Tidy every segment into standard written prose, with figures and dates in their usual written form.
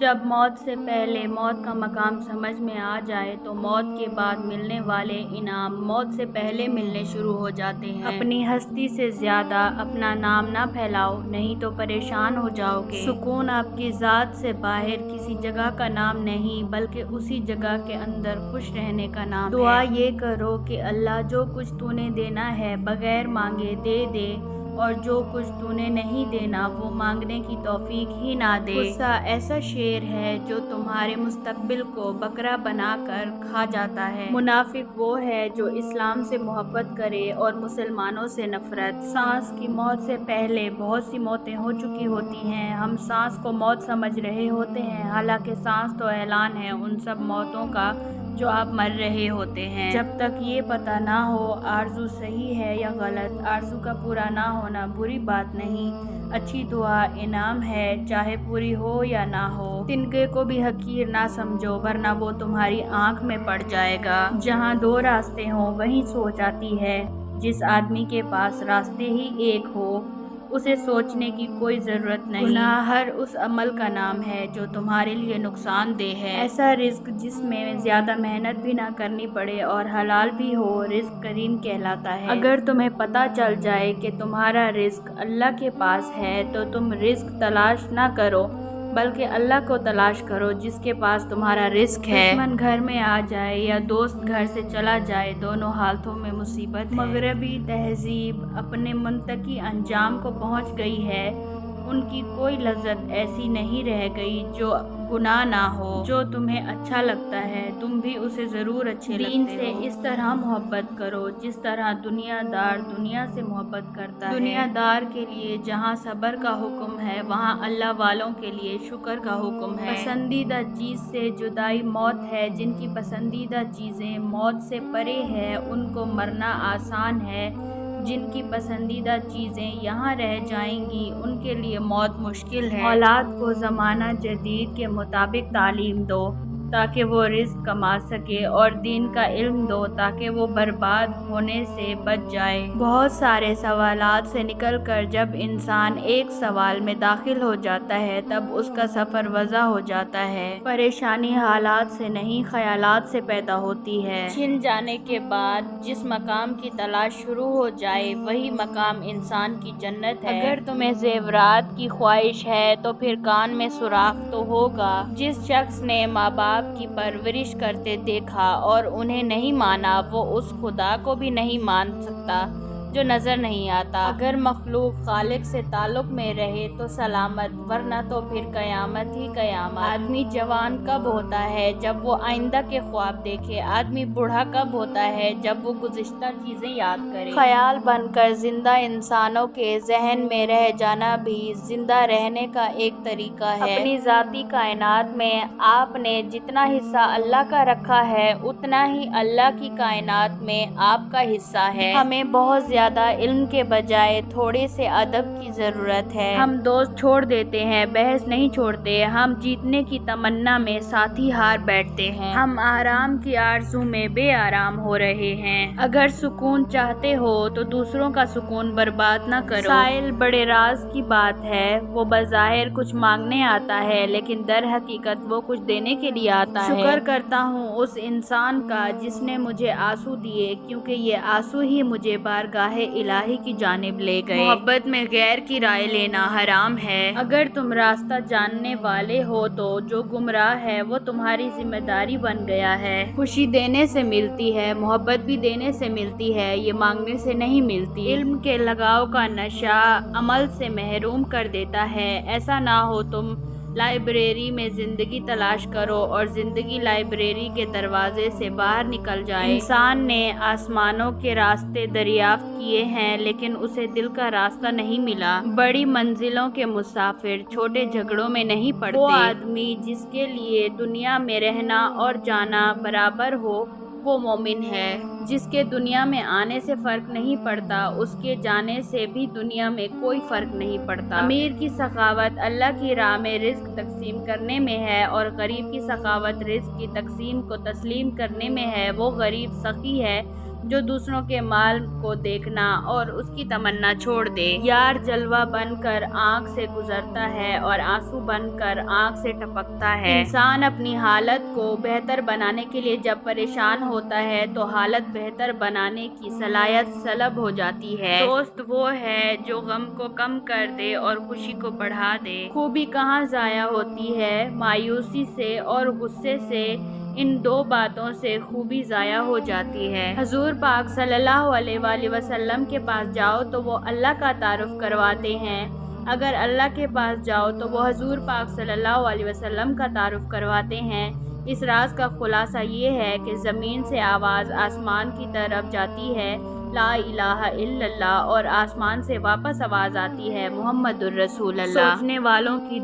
جب موت سے پہلے موت کا مقام سمجھ میں آ جائے تو موت کے بعد ملنے والے انعام موت سے پہلے ملنے شروع ہو جاتے ہیں۔ اپنی ہستی سے زیادہ اپنا نام نہ پھیلاؤ، نہیں تو پریشان ہو جاؤ گے۔ سکون آپ کی ذات سے باہر کسی جگہ کا نام نہیں، بلکہ اسی جگہ کے اندر خوش رہنے کا نام ہے۔ دعا یہ کرو کہ اللہ جو کچھ تو نے دینا ہے بغیر مانگے دے دے، اور جو کچھ تو نے نہیں دینا وہ مانگنے کی توفیق ہی نہ دے۔ غصہ ایسا شیر ہے جو تمہارے مستقبل کو بکرا بنا کر کھا جاتا ہے۔ منافق وہ ہے جو اسلام سے محبت کرے اور مسلمانوں سے نفرت۔ سانس کی موت سے پہلے بہت سی موتیں ہو چکی ہوتی ہیں، ہم سانس کو موت سمجھ رہے ہوتے ہیں، حالانکہ سانس تو اعلان ہے ان سب موتوں کا جو آپ مر رہے ہوتے ہیں۔ جب تک یہ پتہ نہ ہو آرزو صحیح ہے یا غلط، آرزو کا پورا نہ ہونا بری بات نہیں، اچھی دعا انعام ہے، چاہے پوری ہو یا نہ ہو۔ تنکے کو بھی حقیر نہ سمجھو ورنہ وہ تمہاری آنکھ میں پڑ جائے گا۔ جہاں دو راستے ہوں وہیں سوچ آتی ہے، جس آدمی کے پاس راستے ہی ایک ہو اسے سوچنے کی کوئی ضرورت نہیں۔ گناہ ہر اس عمل کا نام ہے جو تمہارے لیے نقصان دہ ہے۔ ایسا رزق جس میں زیادہ محنت بھی نہ کرنی پڑے اور حلال بھی ہو، رزق کریم کہلاتا ہے۔ اگر تمہیں پتہ چل جائے کہ تمہارا رزق اللہ کے پاس ہے تو تم رزق تلاش نہ کرو بلکہ اللہ کو تلاش کرو جس کے پاس تمہارا رزق ہے۔ دشمن گھر میں آ جائے یا دوست گھر سے چلا جائے، دونوں حالتوں میں مصیبت ہے۔ مغربی تہذیب اپنے منطقی انجام کو پہنچ گئی ہے، ان کی کوئی لذت ایسی نہیں رہ گئی جو گناہ نہ ہو۔ جو تمہیں اچھا لگتا ہے تم بھی اسے ضرور اچھے لگتے ہو۔ دین سے اس طرح محبت کرو جس طرح دنیا دار دنیا سے محبت کرتا ہے۔ دنیا دار کے لیے جہاں صبر کا حکم ہے وہاں اللہ والوں کے لیے شکر کا حکم ہے۔ پسندیدہ چیز سے جدائی موت ہے، جن کی پسندیدہ چیزیں موت سے پرے ہے ان کو مرنا آسان ہے، جن کی پسندیدہ چیزیں یہاں رہ جائیں گی ان کے لیے موت مشکل ہے۔ اولاد کو زمانہ جدید کے مطابق تعلیم دو تاکہ وہ رزق کما سکے، اور دین کا علم دو تاکہ وہ برباد ہونے سے بچ جائے۔ بہت سارے سوالات سے نکل کر جب انسان ایک سوال میں داخل ہو جاتا ہے تب اس کا سفر واضح ہو جاتا ہے۔ پریشانی حالات سے نہیں خیالات سے پیدا ہوتی ہے۔ چھن جانے کے بعد جس مقام کی تلاش شروع ہو جائے وہی مقام انسان کی جنت ہے۔ اگر تمہیں زیورات کی خواہش ہے تو پھر کان میں سوراخ تو ہوگا۔ جس شخص نے ماں باپ کی پرورش کرتے دیکھا اور انہیں نہیں مانا وہ اس خدا کو بھی نہیں مان سکتا جو نظر نہیں آتا۔ اگر مخلوق خالق سے تعلق میں رہے تو سلامت، ورنہ تو پھر قیامت ہی قیامت۔ آدمی جوان کب ہوتا ہے؟ جب وہ آئندہ کے خواب دیکھے۔ آدمی بوڑھا کب ہوتا ہے؟ جب وہ گزشتہ چیزیں یاد کرے۔ خیال بن کر زندہ انسانوں کے ذہن میں رہ جانا بھی زندہ رہنے کا ایک طریقہ ہے۔ اپنی ذاتی کائنات میں آپ نے جتنا حصہ اللہ کا رکھا ہے اتنا ہی اللہ کی کائنات میں آپ کا حصہ ہے۔ ہمیں بہت زیادہ علم کے بجائے تھوڑے سے ادب کی ضرورت ہے۔ ہم دوست چھوڑ دیتے ہیں، بحث نہیں چھوڑتے، ہم جیتنے کی تمنا میں ساتھی ہار بیٹھتے ہیں، ہم آرام کی آرزو میں بے آرام ہو رہے ہیں۔ اگر سکون چاہتے ہو تو دوسروں کا سکون برباد نہ کرو۔ سائل بڑے راز کی بات ہے، وہ بظاہر کچھ مانگنے آتا ہے لیکن در حقیقت وہ کچھ دینے کے لیے آتا ہے۔ شکر کرتا ہوں اس انسان کا جس نے مجھے آنسو دیے، کیونکہ یہ آنسو ہی مجھے بارگاہ الہی کی جانب لے گئے۔ محبت میں غیر کی رائے لینا حرام ہے۔ اگر تم راستہ جاننے والے ہو تو جو گمراہ ہے وہ تمہاری ذمہ داری بن گیا ہے۔ خوشی دینے سے ملتی ہے، محبت بھی دینے سے ملتی ہے، یہ مانگنے سے نہیں ملتی۔ علم کے لگاؤ کا نشہ عمل سے محروم کر دیتا ہے۔ ایسا نہ ہو تم لائبریری میں زندگی تلاش کرو اور زندگی لائبریری کے دروازے سے باہر نکل جائے۔ انسان نے آسمانوں کے راستے دریافت کیے ہیں لیکن اسے دل کا راستہ نہیں ملا۔ بڑی منزلوں کے مسافر چھوٹے جھگڑوں میں نہیں پڑتے۔ وہ آدمی جس کے لیے دنیا میں رہنا اور جانا برابر ہو وہ مومن ہے۔ جس کے دنیا میں آنے سے فرق نہیں پڑتا اس کے جانے سے بھی دنیا میں کوئی فرق نہیں پڑتا۔ امیر کی سخاوت اللہ کی راہ میں رزق تقسیم کرنے میں ہے اور غریب کی سخاوت رزق کی تقسیم کو تسلیم کرنے میں ہے۔ وہ غریب سخی ہے جو دوسروں کے مال کو دیکھنا اور اس کی تمنا چھوڑ دے۔ یار جلوہ بن کر آنکھ سے گزرتا ہے اور آنسو بن کر آنکھ سے ٹپکتا ہے۔ انسان اپنی حالت کو بہتر بنانے کے لیے جب پریشان ہوتا ہے تو حالت بہتر بنانے کی صلاحیت سلب ہو جاتی ہے۔ دوست وہ ہے جو غم کو کم کر دے اور خوشی کو بڑھا دے۔ خوبی کہاں ضائع ہوتی ہے؟ مایوسی سے اور غصے سے۔ ان دو باتوں سے خوبی ضائع ہو جاتی ہے۔ حضور پاک صلی اللہ علیہ وآلہ وسلم کے پاس جاؤ تو وہ اللہ کا تعارف کرواتے ہیں۔ اگر اللہ کے پاس جاؤ تو وہ حضور پاک صلی اللہ علیہ وسلم کا تعارف کرواتے ہیں۔ اس راز کا خلاصہ یہ ہے کہ زمین سے آواز آسمان کی طرف جاتی ہے، لا الہ الا اللہ، اور آسمان سے واپس آواز آتی ہے، محمد الرسول اللہ۔ سوچنے والوں کی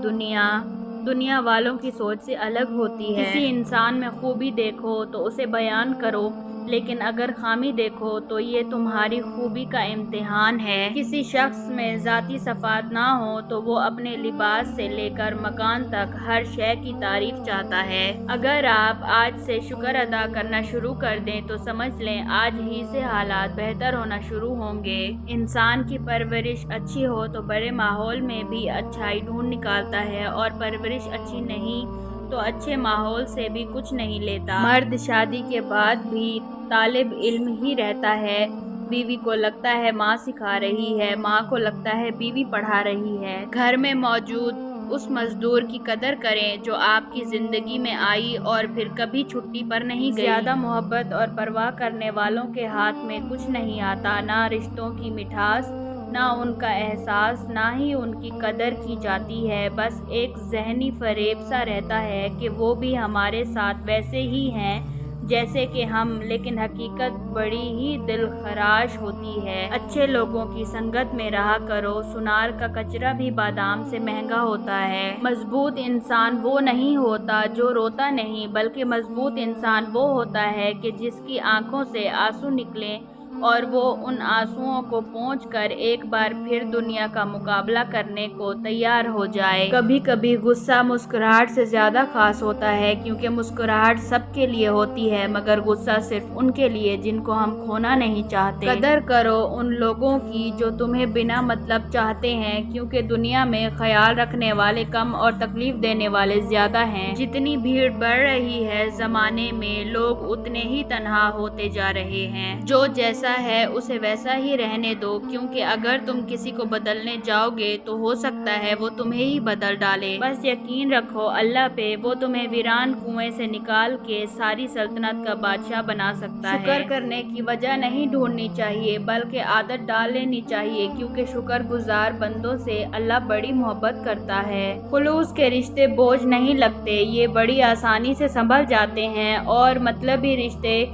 دنیا والوں کی سوچ سے الگ ہوتی ہے۔ کسی انسان میں خوبی دیکھو تو اسے بیان کرو، لیکن اگر خامی دیکھو تو یہ تمہاری خوبی کا امتحان ہے۔ کسی شخص میں ذاتی صفات نہ ہو تو وہ اپنے لباس سے لے کر مکان تک ہر شے کی تعریف چاہتا ہے۔ اگر آپ آج سے شکر ادا کرنا شروع کر دیں تو سمجھ لیں آج ہی سے حالات بہتر ہونا شروع ہوں گے۔ انسان کی پرورش اچھی ہو تو بڑے ماحول میں بھی اچھائی ڈھونڈ نکالتا ہے، اور پرورش اچھی نہیں تو اچھے ماحول سے بھی کچھ نہیں لیتا۔ مرد شادی کے بعد بھی طالب علم ہی رہتا ہے۔ بیوی کو لگتا ہے ماں سکھا رہی ہے، ماں کو لگتا ہے بیوی پڑھا رہی ہے۔ گھر میں موجود اس مزدور کی قدر کریں جو آپ کی زندگی میں آئی اور پھر کبھی چھٹی پر نہیں گئی۔ زیادہ محبت اور پرواہ کرنے والوں کے ہاتھ میں کچھ نہیں آتا، نہ رشتوں کی مٹھاس، نہ ان کا احساس، نہ ہی ان کی قدر کی جاتی ہے۔ بس ایک ذہنی فریب سا رہتا ہے کہ وہ بھی ہمارے ساتھ ویسے ہی ہیں جیسے کہ ہم، لیکن حقیقت بڑی ہی دل خراش ہوتی ہے۔ اچھے لوگوں کی سنگت میں رہا کرو، سنار کا کچرا بھی بادام سے مہنگا ہوتا ہے۔ مضبوط انسان وہ نہیں ہوتا جو روتا نہیں، بلکہ مضبوط انسان وہ ہوتا ہے کہ جس کی آنکھوں سے آنسو نکلیں اور وہ ان آنسوؤں کو پونچھ کر ایک بار پھر دنیا کا مقابلہ کرنے کو تیار ہو جائے۔ کبھی کبھی غصہ مسکراہٹ سے زیادہ خاص ہوتا ہے، کیونکہ مسکراہٹ سب کے لیے ہوتی ہے مگر غصہ صرف ان کے لیے جن کو ہم کھونا نہیں چاہتے۔ قدر کرو ان لوگوں کی جو تمہیں بنا مطلب چاہتے ہیں، کیونکہ دنیا میں خیال رکھنے والے کم اور تکلیف دینے والے زیادہ ہیں۔ جتنی بھیڑ بڑھ رہی ہے زمانے میں، لوگ اتنے ہی تنہا ہوتے جا رہے ہیں۔ جو جیسا ہے اسے ویسا ہی رہنے دو، کیونکہ اگر تم کسی کو بدلنے جاؤ گے تو ہو سکتا ہے وہ تمہیں ہی بدل ڈالے۔ بس یقین رکھو اللہ پہ، وہ تمہیں ویران کنویں سے نکال کے ساری سلطنت کا بادشاہ بنا سکتا ہے۔ شکر کرنے کی وجہ نہیں ڈھونڈنی چاہیے بلکہ عادت ڈال لینی چاہیے، کیونکہ شکر گزار بندوں سے اللہ بڑی محبت کرتا ہے۔ خلوص کے رشتے بوجھ نہیں لگتے، یہ بڑی آسانی سے سنبھل جاتے ہیں، اور مطلبی رشتے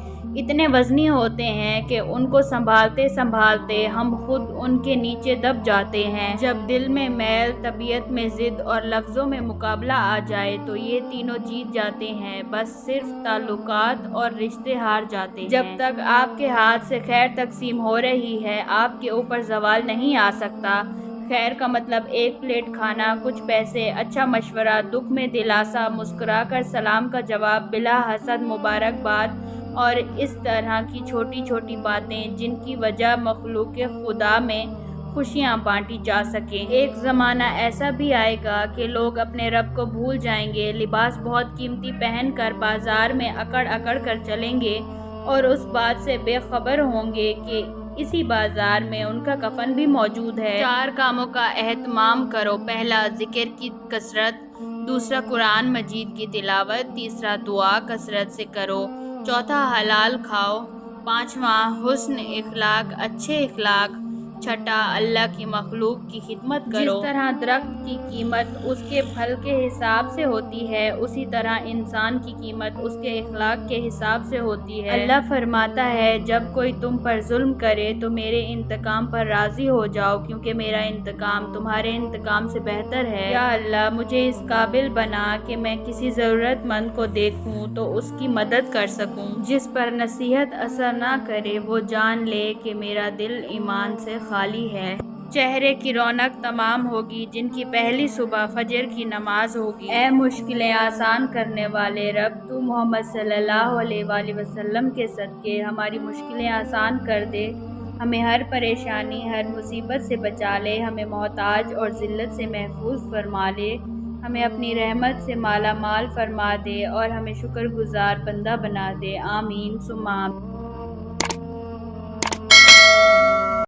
اتنے وزنی ہوتے ہیں کہ ان کو سنبھالتے سنبھالتے ہم خود ان کے نیچے دب جاتے ہیں۔ جب دل میں میل، طبیعت میں ضد اور لفظوں میں مقابلہ آ جائے تو یہ تینوں جیت جاتے ہیں، بس صرف تعلقات اور رشتے ہار جاتے ہیں۔ جب تک آپ کے ہاتھ سے خیر تقسیم ہو رہی ہے آپ کے اوپر زوال نہیں آ سکتا۔ خیر کا مطلب ایک پلیٹ کھانا، کچھ پیسے، اچھا مشورہ، دکھ میں دلاسا، مسکرا کر سلام کا جواب، بلا حسد مبارکباد، اور اس طرح کی چھوٹی چھوٹی باتیں جن کی وجہ مخلوق خدا میں خوشیاں بانٹی جا سکیں۔ ایک زمانہ ایسا بھی آئے گا کہ لوگ اپنے رب کو بھول جائیں گے، لباس بہت قیمتی پہن کر بازار میں اکڑ اکڑ کر چلیں گے اور اس بات سے بے خبر ہوں گے کہ اسی بازار میں ان کا کفن بھی موجود ہے۔ 4 کاموں کا اہتمام کرو۔ پہلا، ذکر کی کثرت، دوسرا قرآن مجید کی تلاوت، تیسرا دعا کثرت سے کرو، چوتھا حلال کھاؤ، پانچواں حسن اخلاق، اچھے اخلاق، چھٹا اللہ کی مخلوق کی خدمت کرو۔ جس طرح درخت کی قیمت اس کے پھل کے حساب سے ہوتی ہے، اسی طرح انسان کی قیمت اس کے اخلاق کے حساب سے ہوتی ہے۔ اللہ فرماتا ہے جب کوئی تم پر ظلم کرے تو میرے انتقام پر راضی ہو جاؤ، کیونکہ میرا انتقام تمہارے انتقام سے بہتر ہے۔ یا اللہ مجھے اس قابل بنا کہ میں کسی ضرورت مند کو دیکھوں تو اس کی مدد کر سکوں۔ جس پر نصیحت اثر نہ کرے وہ جان لے کہ میرا دل ایمان سے خالی ہے۔ چہرے کی رونق تمام ہوگی، جن کی پہلی صبح فجر کی نماز ہوگی۔ اے مشکلیں آسان کرنے والے رب، تو محمد صلی اللہ علیہ وآلہ وسلم کے صدقے ہماری مشکلیں آسان کر دے، ہمیں ہر پریشانی، ہر مصیبت سے بچا لے، ہمیں محتاج اور ذلت سے محفوظ فرما لے، ہمیں اپنی رحمت سے مالا مال فرما دے اور ہمیں شکر گزار بندہ بنا دے۔ آمین ثم آمین۔